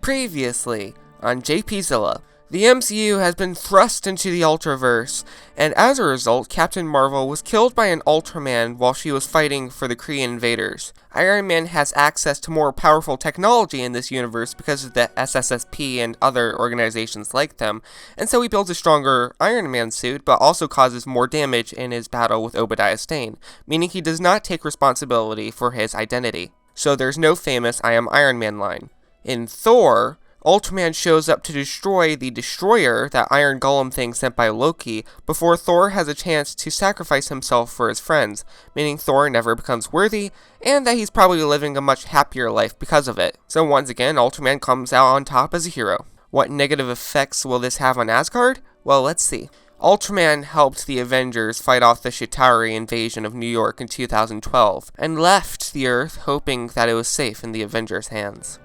Previously on JP Zilla, the MCU has been thrust into the Ultraverse, and as a result, Captain Marvel was killed by an Ultraman while she was fighting for the Kree invaders. Iron Man has access to more powerful technology in this universe because of the SSSP and other organizations like them, and so he builds a stronger Iron Man suit, but also causes more damage in his battle with Obadiah Stane, meaning he does not take responsibility for his identity. So there's no famous I am Iron Man line. In Thor, Ultraman shows up to destroy the Destroyer, that iron golem thing sent by Loki, before Thor has a chance to sacrifice himself for his friends, meaning Thor never becomes worthy, and that he's probably living a much happier life because of it. So once again, Ultraman comes out on top as a hero. What negative effects will this have on Asgard? Well, let's see. Ultraman helped the Avengers fight off the Chitauri invasion of New York in 2012, and left the Earth hoping that it was safe in the Avengers' hands.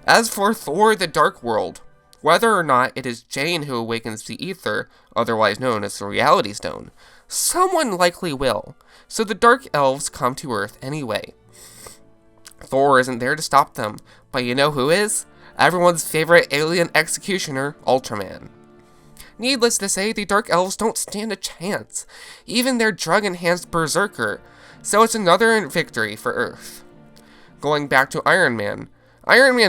As for Thor the Dark World, whether or not it is Jane who awakens the Ether, otherwise known as the Reality Stone, someone likely will, so the Dark Elves come to Earth anyway. Thor isn't there to stop them, but you know who is? Everyone's favorite alien executioner, Ultraman. Needless to say, the Dark Elves don't stand a chance, even their drug-enhanced Berserker, so it's another victory for Earth. Going back to Iron Man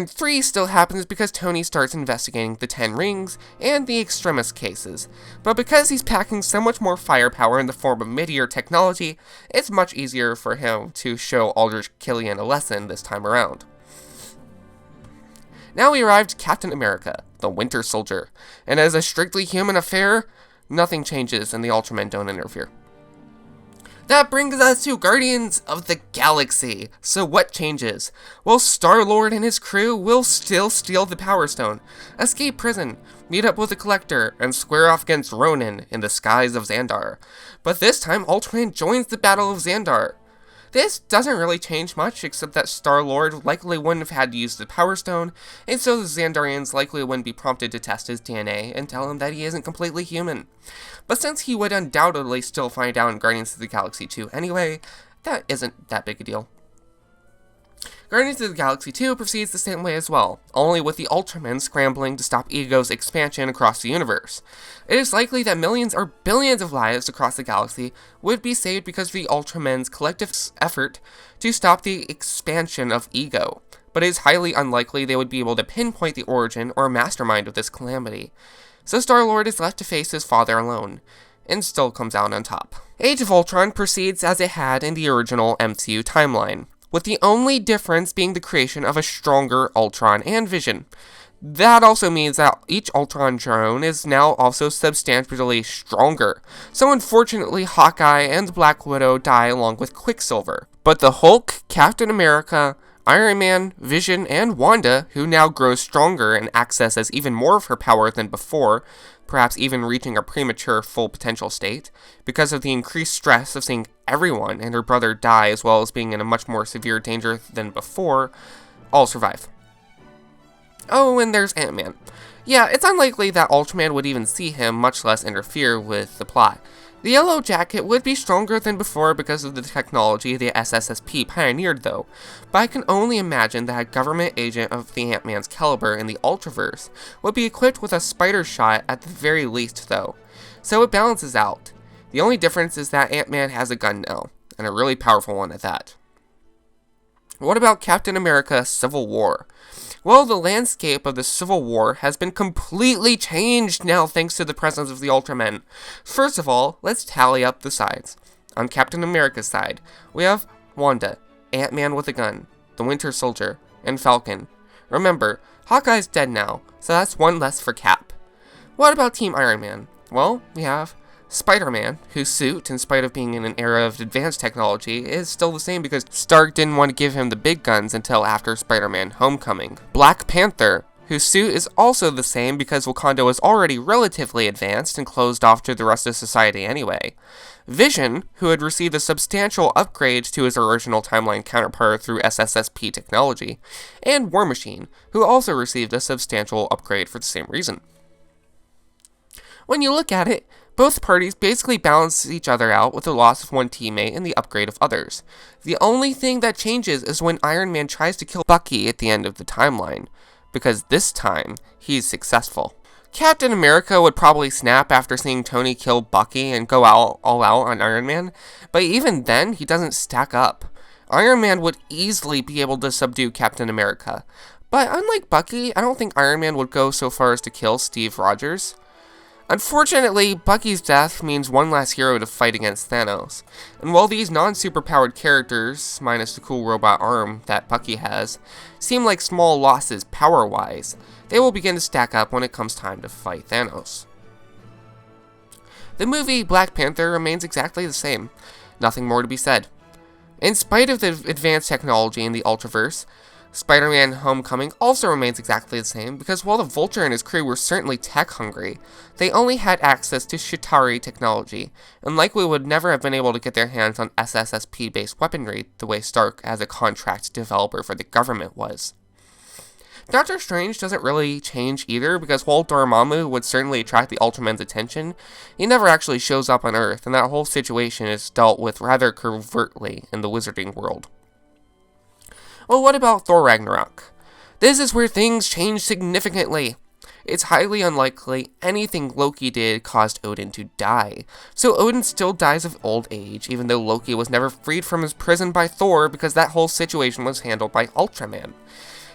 3 still happens because Tony starts investigating the 10 Rings and the Extremis cases, but because he's packing so much more firepower in the form of mid-year technology, it's much easier for him to show Aldrich Killian a lesson this time around. Now we arrived at Captain America, the Winter Soldier, and as a strictly human affair, nothing changes and the Ultramen don't interfere. That brings us to Guardians of the Galaxy. So what changes? Well, Star-Lord and his crew will still steal the Power Stone, escape prison, meet up with the Collector, and square off against Ronan in the skies of Xandar. But this time, Ultraman joins the Battle of Xandar. This doesn't really change much, except that Star-Lord likely wouldn't have had to use the Power Stone, and so the Xandarians likely wouldn't be prompted to test his DNA and tell him that he isn't completely human. But since he would undoubtedly still find out in Guardians of the Galaxy 2 anyway, that isn't that big a deal. Guardians of the Galaxy 2 proceeds the same way as well, only with the Ultramen scrambling to stop Ego's expansion across the universe. It is likely that millions or billions of lives across the galaxy would be saved because of the Ultramen's collective effort to stop the expansion of Ego, but it is highly unlikely they would be able to pinpoint the origin or mastermind of this calamity. So Star-Lord is left to face his father alone, and still comes out on top. Age of Ultron proceeds as it had in the original MCU timeline, with the only difference being the creation of a stronger Ultron and Vision. That also means that each Ultron drone is now also substantially stronger, so unfortunately Hawkeye and Black Widow die along with Quicksilver. But the Hulk, Captain America, Iron Man, Vision, and Wanda, who now grows stronger and accesses even more of her power than before, perhaps even reaching a premature full potential state, because of the increased stress of seeing everyone and her brother die as well as being in a much more severe danger than before, all survive. Oh, and there's Ant-Man. Yeah, it's unlikely that Ultraman would even see him, much less interfere with the plot. The Yellow Jacket would be stronger than before because of the technology the SSSP pioneered though, but I can only imagine that a government agent of the Ant-Man's caliber in the Ultraverse would be equipped with a spider shot at the very least though, so it balances out. The only difference is that Ant-Man has a gun now, and a really powerful one at that. What about Captain America Civil War? Well, the landscape of the Civil War has been completely changed now thanks to the presence of the Ultramen. First of all, let's tally up the sides. On Captain America's side, we have Wanda, Ant-Man with a gun, the Winter Soldier, and Falcon. Remember, Hawkeye's dead now, so that's one less for Cap. What about Team Iron Man? Well, we have Spider-Man, whose suit, in spite of being in an era of advanced technology, is still the same because Stark didn't want to give him the big guns until after Spider-Man Homecoming. Black Panther, whose suit is also the same because Wakanda was already relatively advanced and closed off to the rest of society anyway. Vision, who had received a substantial upgrade to his original timeline counterpart through SSSP technology, and War Machine, who also received a substantial upgrade for the same reason. When you look at it, both parties basically balance each other out with the loss of one teammate and the upgrade of others. The only thing that changes is when Iron Man tries to kill Bucky at the end of the timeline. because this time, he's successful. Captain America would probably snap after seeing Tony kill Bucky and go all out on Iron Man, but even then, he doesn't stack up. Iron Man would easily be able to subdue Captain America, but unlike Bucky, I don't think Iron Man would go so far as to kill Steve Rogers. Unfortunately, Bucky's death means one less hero to fight against Thanos, and while these non-superpowered characters, minus the cool robot arm that Bucky has, seem like small losses power-wise, they will begin to stack up when it comes time to fight Thanos. The movie Black Panther remains exactly the same, nothing more to be said. In spite of the advanced technology in the Ultraverse, Spider-Man Homecoming also remains exactly the same, because while the Vulture and his crew were certainly tech-hungry, they only had access to Chitauri technology, and likely would never have been able to get their hands on SSSP-based weaponry the way Stark as a contract developer for the government was. Doctor Strange doesn't really change either, because while Dormammu would certainly attract the Ultraman's attention, he never actually shows up on Earth, and that whole situation is dealt with rather covertly in the wizarding world. Well, what about Thor Ragnarok? This is where things change significantly. It's highly unlikely anything Loki did caused Odin to die, so Odin still dies of old age, even though Loki was never freed from his prison by Thor because that whole situation was handled by Ultraman.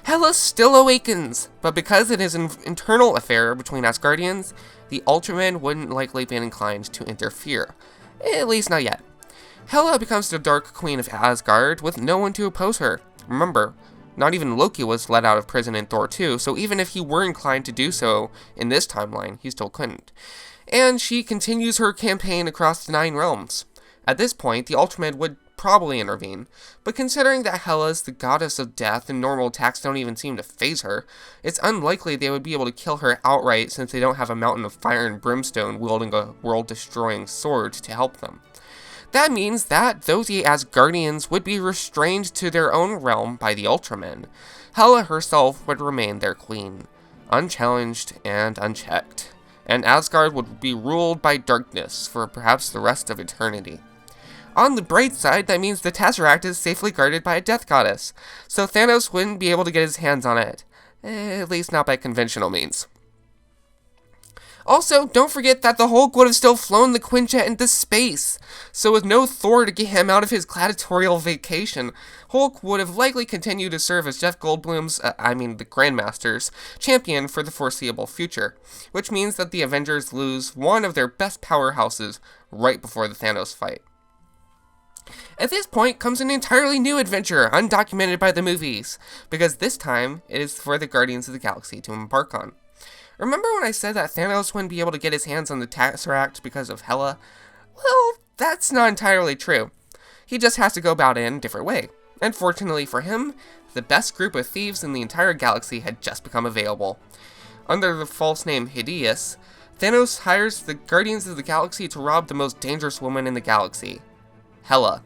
Hela still awakens, but because it is an internal affair between Asgardians, the Ultraman wouldn't likely be inclined to interfere. At least not yet. Hela becomes the Dark Queen of Asgard with no one to oppose her. Remember, not even Loki was let out of prison in Thor 2, so even if he were inclined to do so in this timeline, he still couldn't. And she continues her campaign across the 9 realms. At this point, the Ultraman would probably intervene, but considering that Hela is the goddess of death and normal attacks don't even seem to faze her, it's unlikely they would be able to kill her outright since they don't have a mountain of fire and brimstone wielding a world-destroying sword to help them. That means that those Asgardians would be restrained to their own realm by the Ultramen. Hela herself would remain their queen, unchallenged and unchecked, and Asgard would be ruled by darkness for perhaps the rest of eternity. On the bright side, that means the Tesseract is safely guarded by a death goddess, so Thanos wouldn't be able to get his hands on it, at least not by conventional means. Also, don't forget that the Hulk would have still flown the Quinjet into space, so with no Thor to get him out of his gladiatorial vacation, Hulk would have likely continued to serve as Jeff Goldblum's, the Grandmaster's, champion for the foreseeable future, which means that the Avengers lose one of their best powerhouses right before the Thanos fight. At this point comes an entirely new adventure, undocumented by the movies, because this time it is for the Guardians of the Galaxy to embark on. Remember when I said that Thanos wouldn't be able to get his hands on the Tesseract because of Hela? Well, that's not entirely true. He just has to go about it in a different way. And fortunately for him, the best group of thieves in the entire galaxy had just become available. Under the false name Hideous, Thanos hires the Guardians of the Galaxy to rob the most dangerous woman in the galaxy, Hela.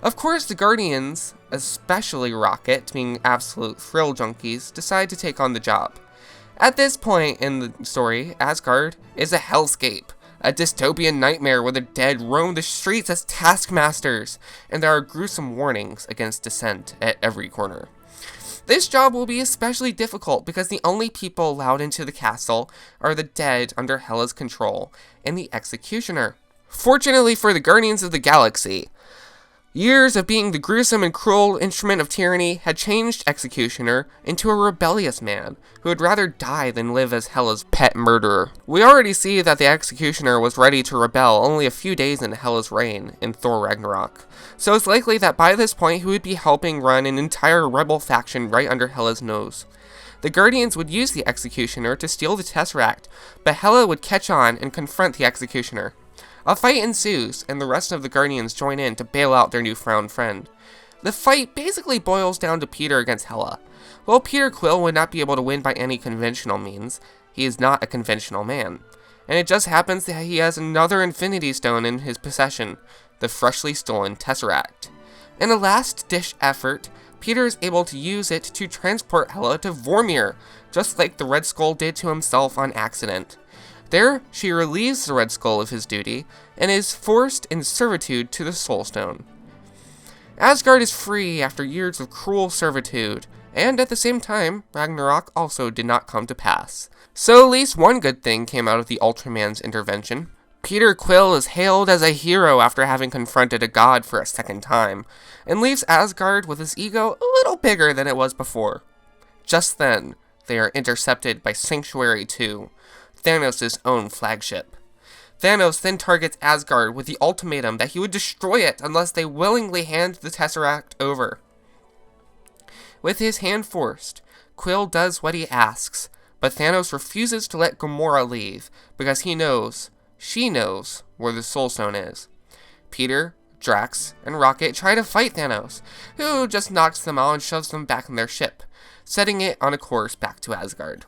Of course, the Guardians, especially Rocket, being absolute thrill junkies, decide to take on the job. At this point in the story, Asgard is a hellscape, a dystopian nightmare where the dead roam the streets as taskmasters, and there are gruesome warnings against dissent at every corner. This job will be especially difficult because the only people allowed into the castle are the dead under Hela's control and the Executioner. Fortunately for the Guardians of the Galaxy, years of being the gruesome and cruel instrument of tyranny had changed Executioner into a rebellious man who would rather die than live as Hela's pet murderer. We already see that the Executioner was ready to rebel only a few days into Hela's reign in Thor Ragnarok, so it's likely that by this point he would be helping run an entire rebel faction right under Hela's nose. The Guardians would use the Executioner to steal the Tesseract, but Hela would catch on and confront the Executioner. A fight ensues, and the rest of the Guardians join in to bail out their newfound friend. The fight basically boils down to Peter against Hela. While Peter Quill would not be able to win by any conventional means, he is not a conventional man. And it just happens that he has another Infinity Stone in his possession, the freshly stolen Tesseract. In a last-ditch effort, Peter is able to use it to transport Hela to Vormir, just like the Red Skull did to himself on accident. There, she relieves the Red Skull of his duty, and is forced in servitude to the Soul Stone. Asgard is free after years of cruel servitude, And at the same time, Ragnarok also did not come to pass. So at least one good thing came out of the Ultraman's intervention. Peter Quill is hailed as a hero after having confronted a god for a second time, and leaves Asgard with his ego a little bigger than it was before. Just then, they are intercepted by Sanctuary 2, Thanos' own flagship. Thanos then targets Asgard with the ultimatum that he would destroy it unless they willingly hand the Tesseract over. With his hand forced, Quill does what he asks, but Thanos refuses to let Gamora leave because she knows where the Soul Stone is. Peter, Drax, and Rocket try to fight Thanos, who just knocks them out and shoves them back in their ship, setting it on a course back to Asgard.